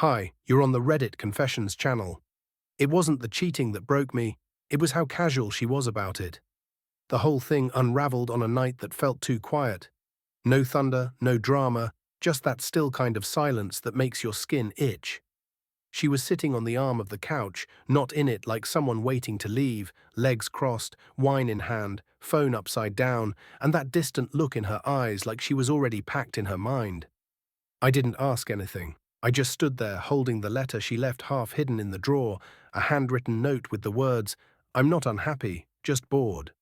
Hi, you're on the Reddit Confessions channel. It wasn't the cheating that broke me, it was how casual she was about it. The whole thing unraveled on a night that felt too quiet. No thunder, no drama, just that still kind of silence that makes your skin itch. She was sitting on the arm of the couch, not in it like someone waiting to leave, legs crossed, wine in hand, phone upside down, and that distant look in her eyes like she was already packed in her mind. I didn't ask anything. I just stood there holding the letter she left half hidden in the drawer, a handwritten note with the words, "I'm not unhappy, just bored."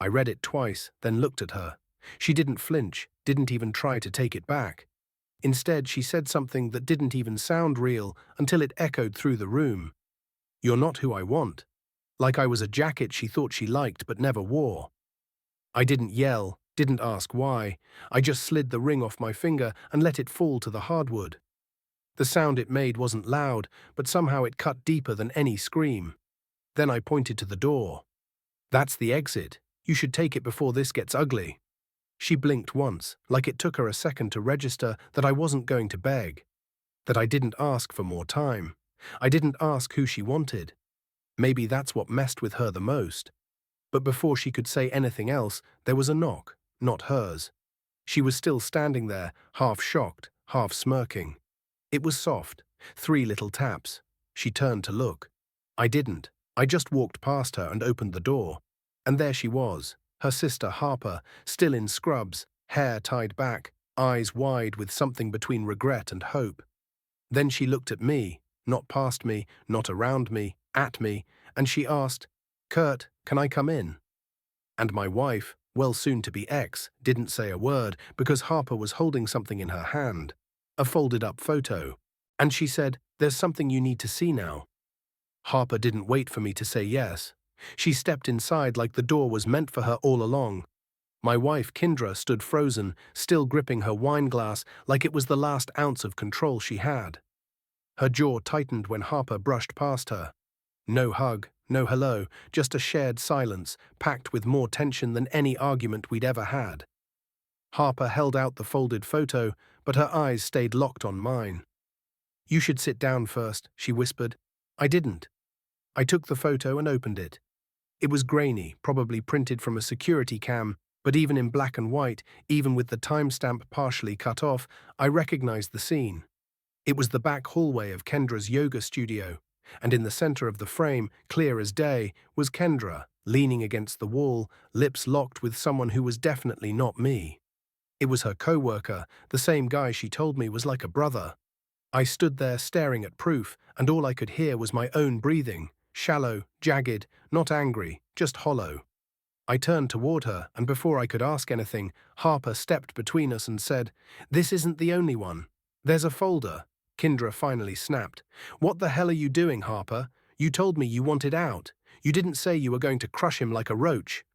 I read it twice, then looked at her. She didn't flinch, didn't even try to take it back. Instead, she said something that didn't even sound real until it echoed through the room. "You're not who I want." Like I was a jacket she thought she liked but never wore. I didn't yell, didn't ask why. I just slid the ring off my finger and let it fall to the hardwood. The sound it made wasn't loud, but somehow it cut deeper than any scream. Then I pointed to the door. "That's the exit. You should take it before this gets ugly." She blinked once, like it took her a second to register that I wasn't going to beg, that I didn't ask for more time. I didn't ask who she wanted. Maybe that's what messed with her the most. But before she could say anything else, there was a knock, not hers. She was still standing there, half shocked, half smirking. It was soft, 3 little taps. She turned to look. I didn't. I just walked past her and opened the door. And there she was, her sister Harper, still in scrubs, hair tied back, eyes wide with something between regret and hope. Then she looked at me, not past me, not around me, at me, and she asked, "Kurt, can I come in?" And my wife, well soon to be ex, didn't say a word because Harper was holding something in her hand, a folded-up photo. And she said, "There's something you need to see now." Harper didn't wait for me to say yes. She stepped inside like the door was meant for her all along. My wife, Kindra, stood frozen, still gripping her wine glass like it was the last ounce of control she had. Her jaw tightened when Harper brushed past her. No hug, no hello, just a shared silence, packed with more tension than any argument we'd ever had. Harper held out the folded photo, but her eyes stayed locked on mine. "You should sit down first," she whispered. I didn't. I took the photo and opened it. It was grainy, probably printed from a security cam, but even in black and white, even with the timestamp partially cut off, I recognized the scene. It was the back hallway of Kendra's yoga studio, and in the center of the frame, clear as day, was Kendra, leaning against the wall, lips locked with someone who was definitely not me. It was her co-worker, the same guy she told me was like a brother. I stood there staring at proof, and all I could hear was my own breathing, shallow, jagged, not angry, just hollow. I turned toward her, and before I could ask anything, Harper stepped between us and said, "This isn't the only one. There's a folder." Kindra finally snapped. "What the hell are you doing, Harper? You told me you wanted out. You didn't say you were going to crush him like a roach."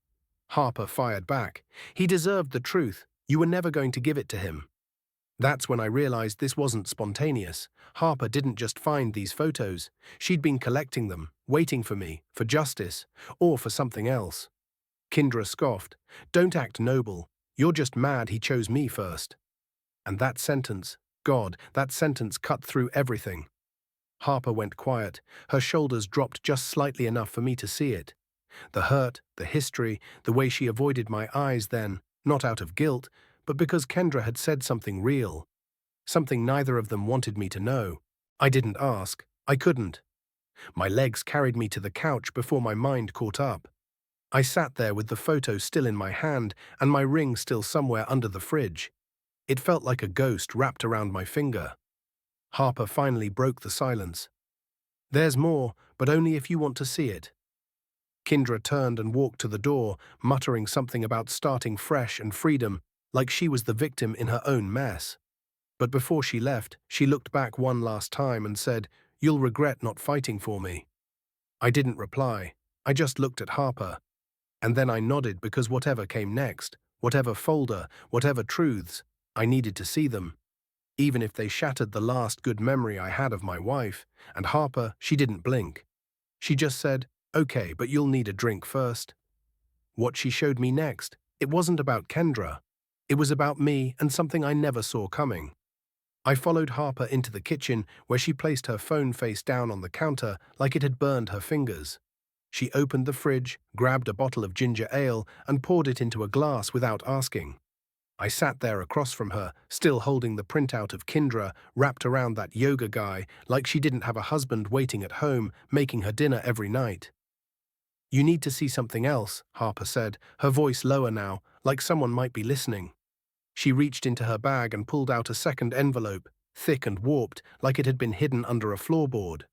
Harper fired back. "He deserved the truth. You were never going to give it to him." That's when I realized this wasn't spontaneous. Harper didn't just find these photos. She'd been collecting them, waiting for me, for justice, or for something else. Kindra scoffed. "Don't act noble. You're just mad he chose me first." And that sentence, God, that sentence cut through everything. Harper went quiet. Her shoulders dropped just slightly enough for me to see it. The hurt, the history, the way she avoided my eyes then, not out of guilt, but because Kendra had said something real. Something neither of them wanted me to know. I didn't ask. I couldn't. My legs carried me to the couch before my mind caught up. I sat there with the photo still in my hand and my ring still somewhere under the fridge. It felt like a ghost wrapped around my finger. Harper finally broke the silence. "There's more, but only if you want to see it." Kindra turned and walked to the door, muttering something about starting fresh and freedom, like she was the victim in her own mess. But before she left, she looked back one last time and said, "You'll regret not fighting for me." I didn't reply. I just looked at Harper. And then I nodded because whatever came next, whatever folder, whatever truths, I needed to see them. Even if they shattered the last good memory I had of my wife, and Harper, she didn't blink. She just said, "Okay, but you'll need a drink first." What she showed me next, it wasn't about Kendra. It was about me and something I never saw coming. I followed Harper into the kitchen where she placed her phone face down on the counter like it had burned her fingers. She opened the fridge, grabbed a bottle of ginger ale, and poured it into a glass without asking. I sat there across from her, still holding the printout of Kindra wrapped around that yoga guy like she didn't have a husband waiting at home, making her dinner every night. "You need to see something else," Harper said, her voice lower now, like someone might be listening. She reached into her bag and pulled out a second envelope, thick and warped, like it had been hidden under a floorboard.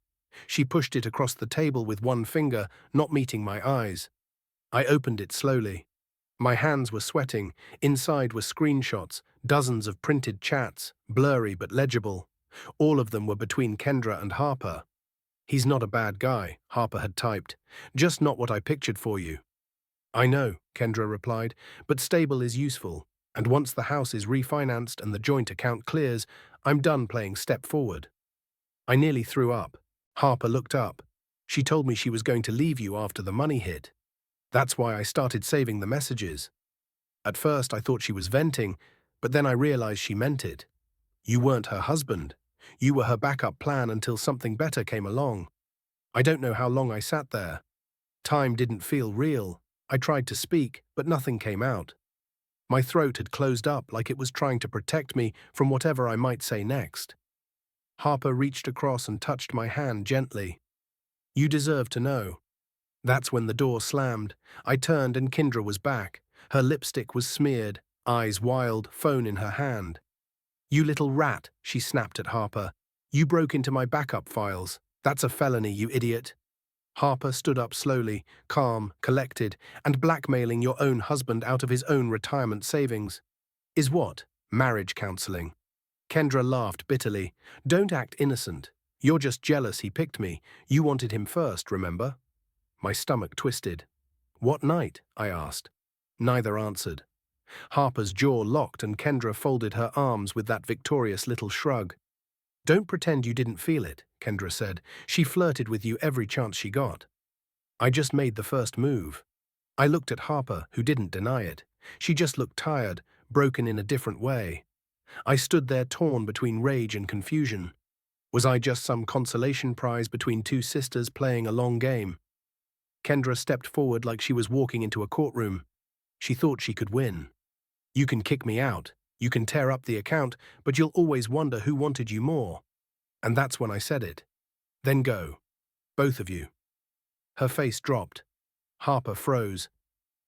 She pushed it across the table with one finger, not meeting my eyes. I opened it slowly. My hands were sweating. Inside were screenshots, dozens of printed chats, blurry but legible. All of them were between Kendra and Harper. "He's not a bad guy," Harper had typed. "Just not what I pictured for you." "I know," Kendra replied, "but stable is useful. And once the house is refinanced and the joint account clears, I'm done playing step forward." I nearly threw up. Harper looked up. "She told me she was going to leave you after the money hit. That's why I started saving the messages." At first I thought she was venting, but then I realized she meant it. You weren't her husband. You were her backup plan until something better came along. I don't know how long I sat there. Time didn't feel real. I tried to speak, but nothing came out. My throat had closed up like it was trying to protect me from whatever I might say next. Harper reached across and touched my hand gently. "You deserve to know." That's when the door slammed. I turned and Kindra was back. Her lipstick was smeared, eyes wild, phone in her hand. "You little rat," she snapped at Harper. "You broke into my backup files. That's a felony, you idiot." Harper stood up slowly, calm, collected, and blackmailing your own husband out of his own retirement savings. Is what? Marriage counseling. Kendra laughed bitterly. "Don't act innocent. You're just jealous he picked me. You wanted him first, remember?" My stomach twisted. "What night?" I asked. Neither answered. Harper's jaw locked and Kendra folded her arms with that victorious little shrug. "Don't pretend you didn't feel it," Kendra said. "She flirted with you every chance she got." I just made the first move. I looked at Harper, who didn't deny it. She just looked tired, broken in a different way. I stood there torn between rage and confusion. Was I just some consolation prize between two sisters playing a long game? Kendra stepped forward like she was walking into a courtroom. She thought she could win. "You can kick me out. You can tear up the account, but you'll always wonder who wanted you more." And that's when I said it. "Then go. Both of you." Her face dropped. Harper froze.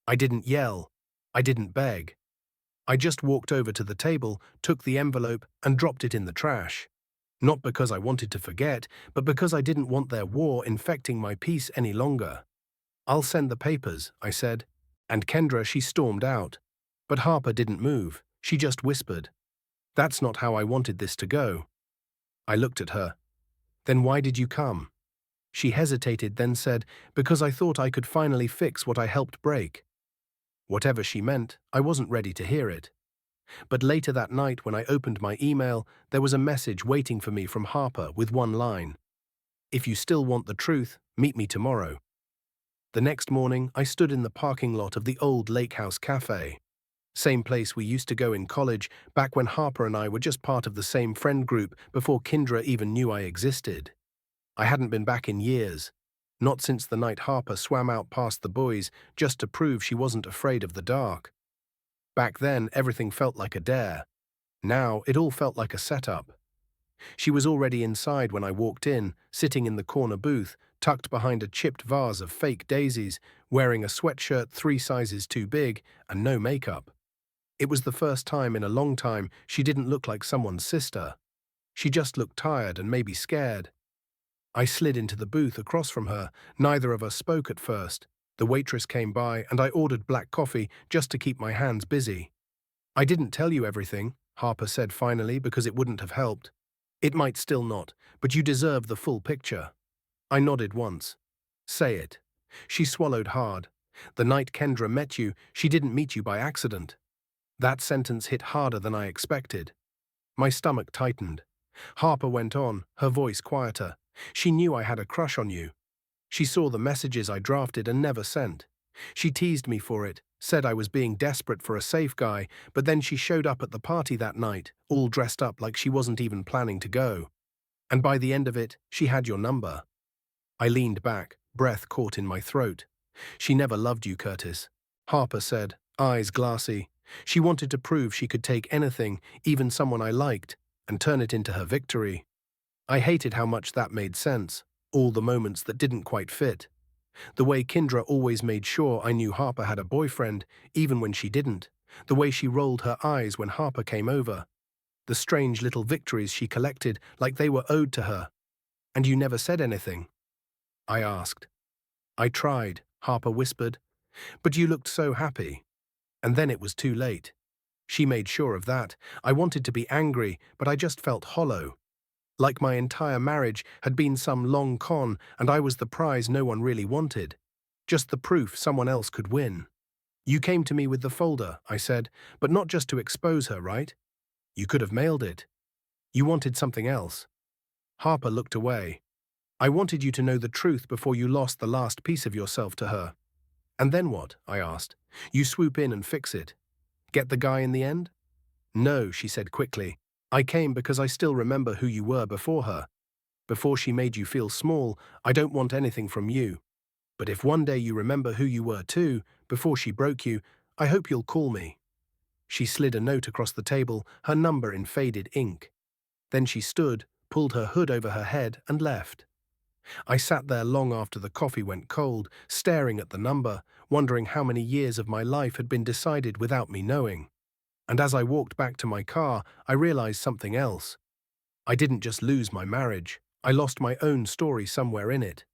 I didn't yell. I didn't beg. I just walked over to the table, took the envelope, and dropped it in the trash. Not because I wanted to forget, but because I didn't want their war infecting my peace any longer. "I'll send the papers," I said. And Kendra, she stormed out. But Harper didn't move. She just whispered, "That's not how I wanted this to go." I looked at her. "Then why did you come?" She hesitated, then said, "Because I thought I could finally fix what I helped break." Whatever she meant, I wasn't ready to hear it. But later that night when I opened my email, there was a message waiting for me from Harper with one line. "If you still want the truth, meet me tomorrow." The next morning, I stood in the parking lot of the old Lake House Cafe. Same place we used to go in college, back when Harper and I were just part of the same friend group before Kindra even knew I existed. I hadn't been back in years. Not since the night Harper swam out past the boys just to prove she wasn't afraid of the dark. Back then, everything felt like a dare. Now, it all felt like a setup. She was already inside when I walked in, sitting in the corner booth, tucked behind a chipped vase of fake daisies, wearing a sweatshirt 3 sizes too big, and no makeup. It was the first time in a long time she didn't look like someone's sister. She just looked tired and maybe scared. I slid into the booth across from her. Neither of us spoke at first. The waitress came by and I ordered black coffee just to keep my hands busy. "I didn't tell you everything," Harper said finally, because it wouldn't have helped. "It might still not, but you deserve the full picture." I nodded once. "Say it." She swallowed hard. "The night Kendra met you, she didn't meet you by accident." That sentence hit harder than I expected. My stomach tightened. Harper went on, her voice quieter. "She knew I had a crush on you. She saw the messages I drafted and never sent. She teased me for it, said I was being desperate for a safe guy, but then she showed up at the party that night, all dressed up like she wasn't even planning to go. And by the end of it, she had your number. I leaned back, breath caught in my throat. She never loved you, Curtis, Harper said, eyes glassy. She wanted to prove she could take anything, even someone I liked, and turn it into her victory. I hated how much that made sense, all the moments that didn't quite fit. The way Kendra always made sure I knew Harper had a boyfriend, even when she didn't. The way she rolled her eyes when Harper came over. The strange little victories she collected like they were owed to her. And you never said anything? I asked. I tried, Harper whispered. But you looked so happy. And then it was too late. She made sure of that. I wanted to be angry, but I just felt hollow. Like my entire marriage had been some long con and I was the prize no one really wanted. Just the proof someone else could win. You came to me with the folder, I said, but not just to expose her, right? You could have mailed it. You wanted something else. Harper looked away. I wanted you to know the truth before you lost the last piece of yourself to her. And then what? I asked. You swoop in and fix it. Get the guy in the end? No, she said quickly. I came because I still remember who you were before her. Before she made you feel small, I don't want anything from you. But if one day you remember who you were too, before she broke you, I hope you'll call me. She slid a note across the table, her number in faded ink. Then she stood, pulled her hood over her head, and left. I sat there long after the coffee went cold, staring at the number, wondering how many years of my life had been decided without me knowing. And as I walked back to my car, I realized something else. I didn't just lose my marriage, I lost my own story somewhere in it.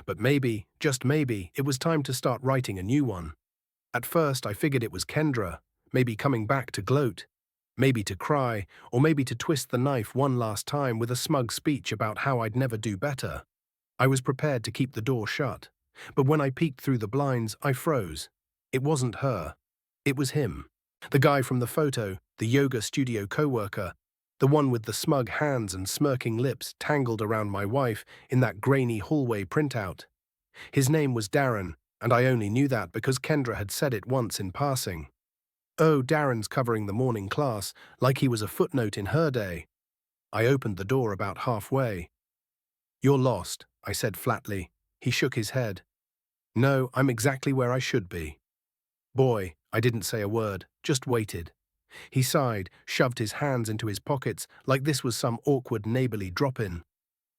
But maybe, just maybe, it was time to start writing a new one. At first I figured it was Kendra, maybe coming back to gloat, maybe to cry, or maybe to twist the knife one last time with a smug speech about how I'd never do better. I was prepared to keep the door shut, but when I peeked through the blinds, I froze. It wasn't her. It was him. The guy from the photo, the yoga studio co-worker, the one with the smug hands and smirking lips tangled around my wife in that grainy hallway printout. His name was Darren, and I only knew that because Kendra had said it once in passing. Oh, Darren's covering the morning class, like he was a footnote in her day. I opened the door about halfway. You're lost, I said flatly. He shook his head. No, I'm exactly where I should be. Boy, I didn't say a word, just waited. He sighed, shoved his hands into his pockets like this was some awkward neighborly drop-in.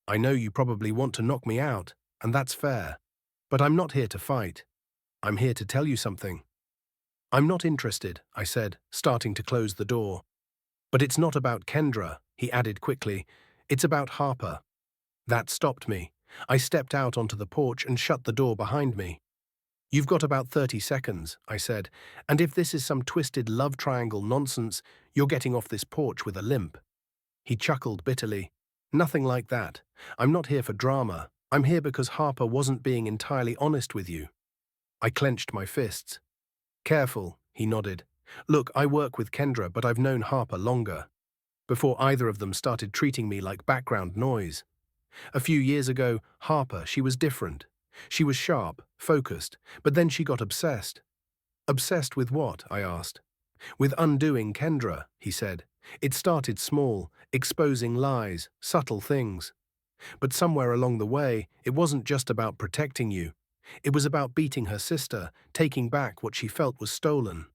I know you probably want to knock me out, and that's fair. But I'm not here to fight. I'm here to tell you something. I'm not interested, I said, starting to close the door. But it's not about Kendra, he added quickly. It's about Harper. That stopped me. I stepped out onto the porch and shut the door behind me. You've got about 30 seconds, I said, and if this is some twisted love triangle nonsense, you're getting off this porch with a limp. He chuckled bitterly. Nothing like that. I'm not here for drama. I'm here because Harper wasn't being entirely honest with you. I clenched my fists. Careful, he nodded. Look, I work with Kendra, but I've known Harper longer. Before either of them started treating me like background noise. A few years ago, Harper, she was different. She was sharp, focused, but then she got obsessed. Obsessed with what? I asked. With undoing Kendra, he said. It started small, exposing lies, subtle things. But somewhere along the way, it wasn't just about protecting you. It was about beating her sister, taking back what she felt was stolen.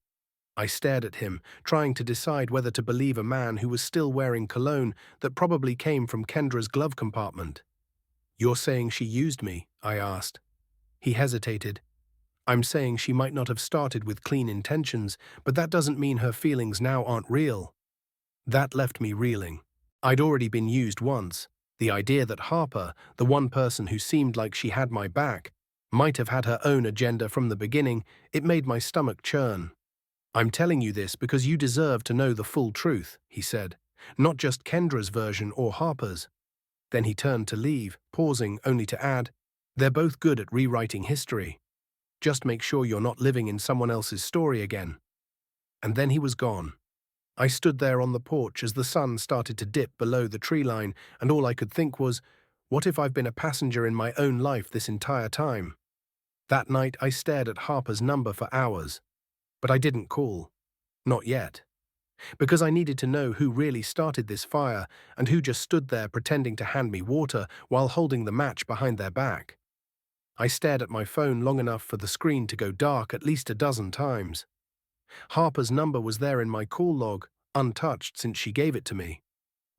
I stared at him, trying to decide whether to believe a man who was still wearing cologne that probably came from Kendra's glove compartment. You're saying she used me? I asked. He hesitated. I'm saying she might not have started with clean intentions, but that doesn't mean her feelings now aren't real. That left me reeling. I'd already been used once. The idea that Harper, the one person who seemed like she had my back, might have had her own agenda from the beginning, it made my stomach churn. I'm telling you this because you deserve to know the full truth, he said, not just Kendra's version or Harper's. Then he turned to leave, pausing only to add, they're both good at rewriting history. Just make sure you're not living in someone else's story again. And then he was gone. I stood there on the porch as the sun started to dip below the tree line, and all I could think was, what if I've been a passenger in my own life this entire time? That night I stared at Harper's number for hours. But I didn't call. Not yet. Because I needed to know who really started this fire and who just stood there pretending to hand me water while holding the match behind their back. I stared at my phone long enough for the screen to go dark at least a dozen times. Harper's number was there in my call log, untouched since she gave it to me.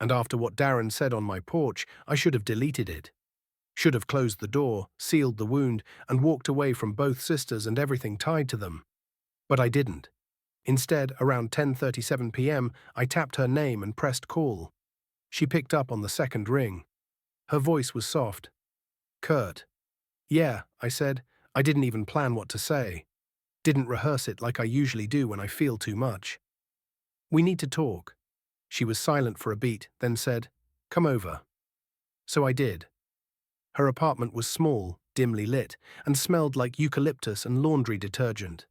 And after what Darren said on my porch, I should have deleted it. Should have closed the door, sealed the wound, and walked away from both sisters and everything tied to them. But I didn't. Instead, around 10:37 p.m., I tapped her name and pressed call. She picked up on the second ring. Her voice was soft. Kurt. Yeah, I said. I didn't even plan what to say. Didn't rehearse it like I usually do when I feel too much. We need to talk. She was silent for a beat, then said, Come over. So I did. Her apartment was small, dimly lit, and smelled like eucalyptus and laundry detergent.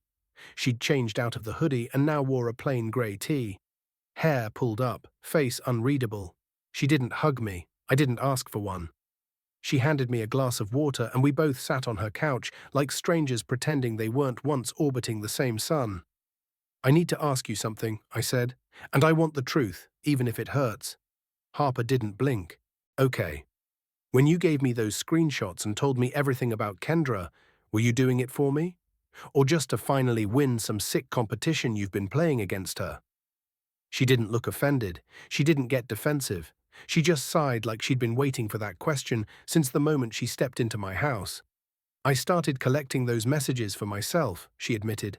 She'd changed out of the hoodie and now wore a plain grey tee. Hair pulled up, face unreadable. She didn't hug me. I didn't ask for one. She handed me a glass of water and we both sat on her couch like strangers pretending they weren't once orbiting the same sun. I need to ask you something, I said, and I want the truth, even if it hurts. Harper didn't blink. Okay. When you gave me those screenshots and told me everything about Kendra, were you doing it for me? Or just to finally win some sick competition you've been playing against her? She didn't look offended. She didn't get defensive. She just sighed like she'd been waiting for that question since the moment she stepped into my house. I started collecting those messages for myself, she admitted.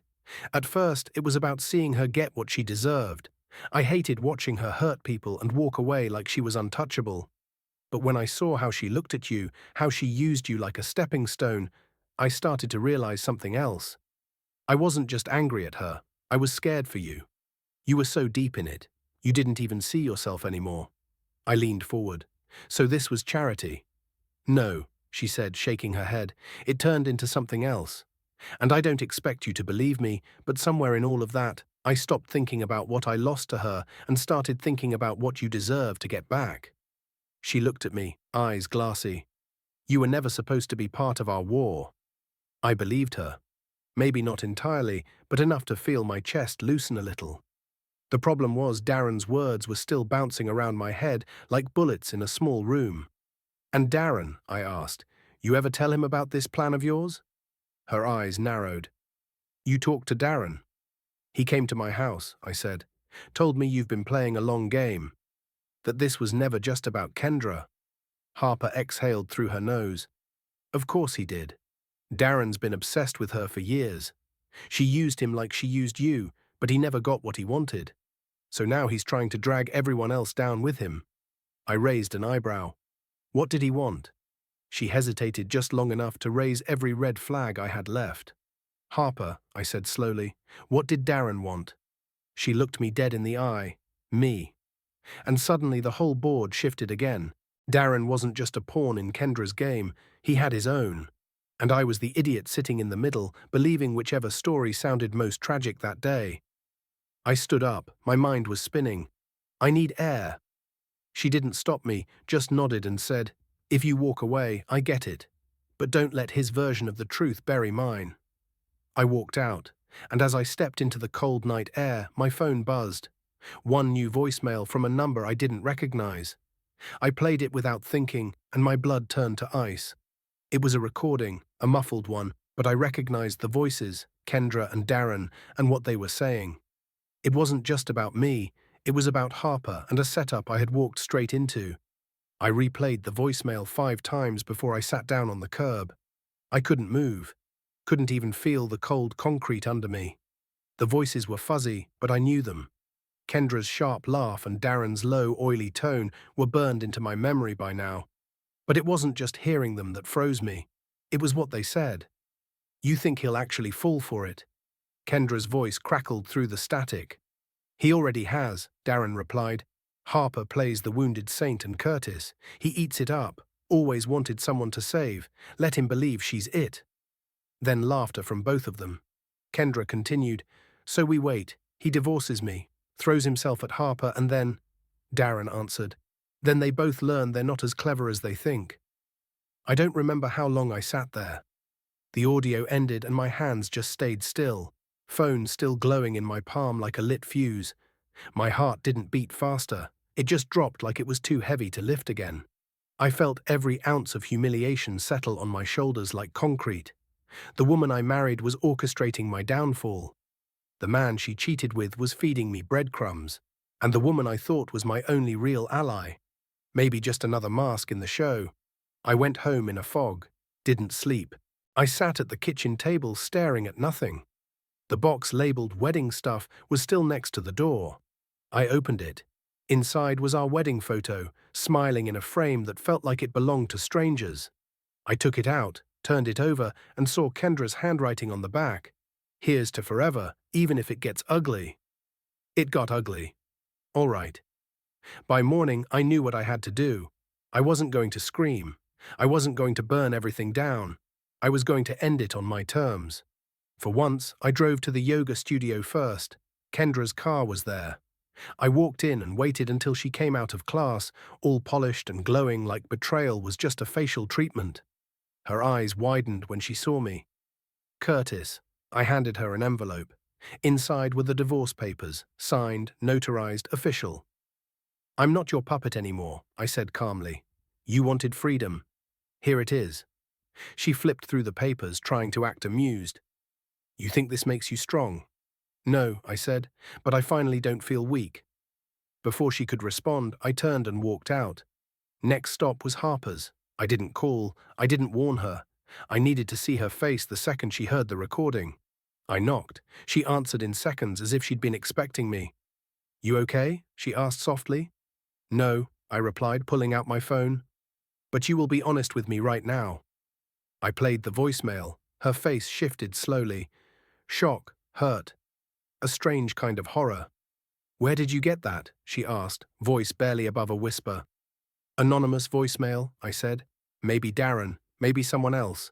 At first, it was about seeing her get what she deserved. I hated watching her hurt people and walk away like she was untouchable. But when I saw how she looked at you, how she used you like a stepping stone, I started to realize something else. I wasn't just angry at her. I was scared for you. You were so deep in it. You didn't even see yourself anymore. I leaned forward. So this was charity? No, she said, shaking her head. It turned into something else. And I don't expect you to believe me, but somewhere in all of that, I stopped thinking about what I lost to her and started thinking about what you deserve to get back. She looked at me, eyes glassy. You were never supposed to be part of our war. I believed her. Maybe not entirely, but enough to feel my chest loosen a little. The problem was Darren's words were still bouncing around my head like bullets in a small room. And Darren, I asked, you ever tell him about this plan of yours? Her eyes narrowed. You talked to Darren? He came to my house, I said. Told me you've been playing a long game. That this was never just about Kendra. Harper exhaled through her nose. Of course he did. Darren's been obsessed with her for years. She used him like she used you, but he never got what he wanted. So now he's trying to drag everyone else down with him. I raised an eyebrow. What did he want? She hesitated just long enough to raise every red flag I had left. Harper, I said slowly, what did Darren want? She looked me dead in the eye. Me. And suddenly the whole board shifted again. Darren wasn't just a pawn in Kendra's game, he had his own. And I was the idiot sitting in the middle, believing whichever story sounded most tragic that day. I stood up, my mind was spinning. I need air. She didn't stop me, just nodded and said, if you walk away, I get it. But don't let his version of the truth bury mine. I walked out, and as I stepped into the cold night air, my phone buzzed. One new voicemail from a number I didn't recognize. I played it without thinking, and my blood turned to ice. It was a recording, a muffled one, but I recognized the voices, Kendra and Darren, and what they were saying. It wasn't just about me, it was about Harper and a setup I had walked straight into. I replayed the voicemail 5 times before I sat down on the curb. I couldn't move, couldn't even feel the cold concrete under me. The voices were fuzzy, but I knew them. Kendra's sharp laugh and Darren's low, oily tone were burned into my memory by now. But it wasn't just hearing them that froze me. It was what they said. You think he'll actually fall for it? Kendra's voice crackled through the static. He already has, Darren replied. Harper plays the wounded saint and Curtis. He eats it up, always wanted someone to save. Let him believe she's it. Then laughter from both of them. Kendra continued, so we wait. He divorces me, throws himself at Harper, and then... Darren answered. Then they both learn they're not as clever as they think. I don't remember how long I sat there. The audio ended and my hands just stayed still. phone still glowing in my palm like a lit fuse. My heart didn't beat faster. It just dropped like it was too heavy to lift again. I felt every ounce of humiliation settle on my shoulders like concrete. The woman I married was orchestrating my downfall. The man she cheated with was feeding me breadcrumbs. And the woman I thought was my only real ally. Maybe just another mask in the show. I went home in a fog. Didn't sleep. I sat at the kitchen table staring at nothing. The box labeled wedding stuff was still next to the door. I opened it. Inside was our wedding photo, smiling in a frame that felt like it belonged to strangers. I took it out, turned it over, and saw Kendra's handwriting on the back. Here's to forever, even if it gets ugly. It got ugly. All right. By morning, I knew what I had to do. I wasn't going to scream. I wasn't going to burn everything down. I was going to end it on my terms. For once, I drove to the yoga studio first. Kendra's car was there. I walked in and waited until she came out of class, all polished and glowing like betrayal was just a facial treatment. Her eyes widened when she saw me. Curtis. I handed her an envelope. Inside were the divorce papers, signed, notarized, official. I'm not your puppet anymore, I said calmly. You wanted freedom. Here it is. She flipped through the papers, trying to act amused. You think this makes you strong? No, I said, but I finally don't feel weak. Before she could respond, I turned and walked out. Next stop was Harper's. I didn't call. I didn't warn her. I needed to see her face the second she heard the recording. I knocked. She answered in seconds as if she'd been expecting me. You okay? She asked softly. No, I replied, pulling out my phone. But you will be honest with me right now. I played the voicemail. Her face shifted slowly. Shock, hurt, a strange kind of horror. Where did you get that? She asked, voice barely above a whisper. Anonymous voicemail, I said. Maybe Darren, maybe someone else.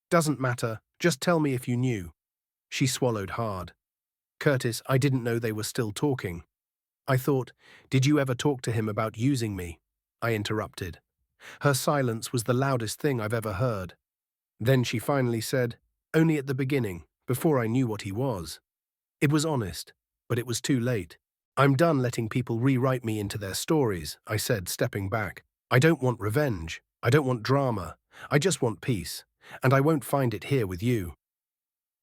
Doesn't matter, just tell me if you knew. She swallowed hard. Curtis, I didn't know they were still talking. I thought, did you ever talk to him about using me? I interrupted. Her silence was the loudest thing I've ever heard. Then she finally said, only at the beginning, before I knew what he was. It was honest, but it was too late. I'm done letting people rewrite me into their stories, I said, stepping back. I don't want revenge. I don't want drama. I just want peace, and I won't find it here with you.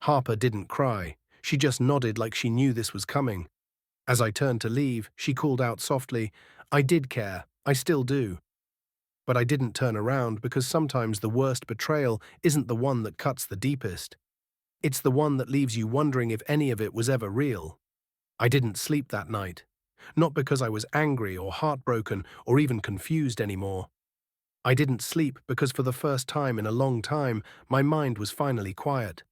Harper didn't cry. She just nodded like she knew this was coming. As I turned to leave, she called out softly, I did care. I still do. But I didn't turn around because sometimes the worst betrayal isn't the one that cuts the deepest. It's the one that leaves you wondering if any of it was ever real. I didn't sleep that night. Not because I was angry or heartbroken or even confused anymore. I didn't sleep because for the first time in a long time, my mind was finally quiet.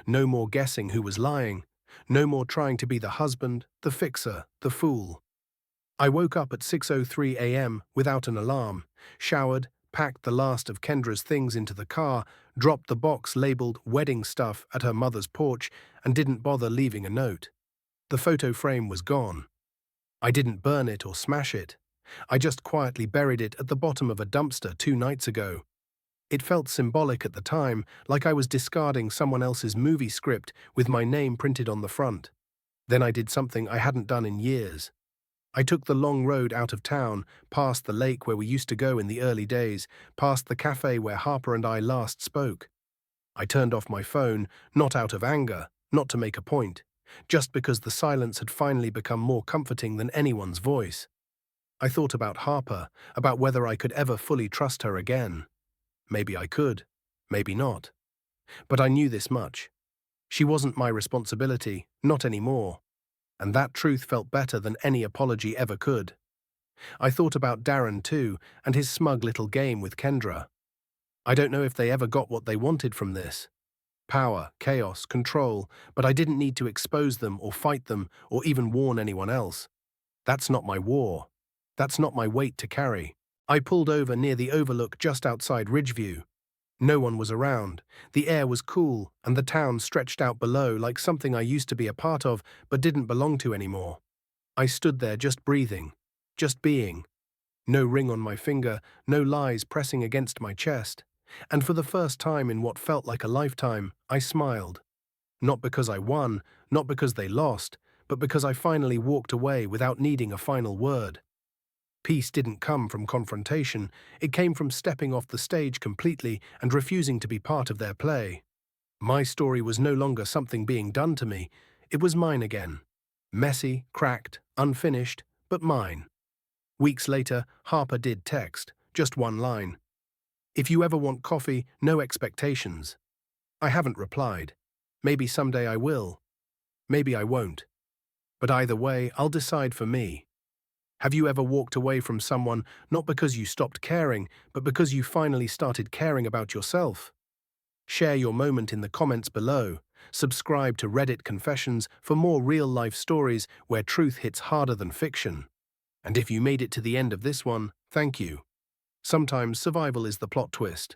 No more guessing who was lying. No more trying to be the husband, the fixer, the fool. I woke up at 6:03 a.m. without an alarm, showered, packed the last of Kendra's things into the car, dropped the box labeled wedding stuff at her mother's porch, and didn't bother leaving a note. The photo frame was gone. I didn't burn it or smash it. I just quietly buried it at the bottom of a dumpster 2 nights ago. It felt symbolic at the time, like I was discarding someone else's movie script with my name printed on the front. Then I did something I hadn't done in years. I took the long road out of town, past the lake where we used to go in the early days, past the cafe where Harper and I last spoke. I turned off my phone, not out of anger, not to make a point, just because the silence had finally become more comforting than anyone's voice. I thought about Harper, about whether I could ever fully trust her again. Maybe I could, maybe not. But I knew this much. She wasn't my responsibility, not anymore. And that truth felt better than any apology ever could. I thought about Darren too, and his smug little game with Kendra. I don't know if they ever got what they wanted from this. Power, chaos, control, but I didn't need to expose them or fight them or even warn anyone else. That's not my war. That's not my weight to carry. I pulled over near the overlook just outside Ridgeview. No one was around. The air was cool, and the town stretched out below like something I used to be a part of but didn't belong to anymore. I stood there just breathing, just being. No ring on my finger, no lies pressing against my chest. And for the first time in what felt like a lifetime, I smiled. Not because I won, not because they lost, but because I finally walked away without needing a final word. Peace didn't come from confrontation, it came from stepping off the stage completely and refusing to be part of their play. My story was no longer something being done to me, it was mine again. Messy, cracked, unfinished, but mine. Weeks later, Harper did text, just one line. If you ever want coffee, no expectations. I haven't replied. Maybe someday I will. Maybe I won't. But either way, I'll decide for me. Have you ever walked away from someone not because you stopped caring, but because you finally started caring about yourself? Share your moment in the comments below. Subscribe to Reddit Confessions for more real-life stories where truth hits harder than fiction. And if you made it to the end of this one, thank you. Sometimes survival is the plot twist.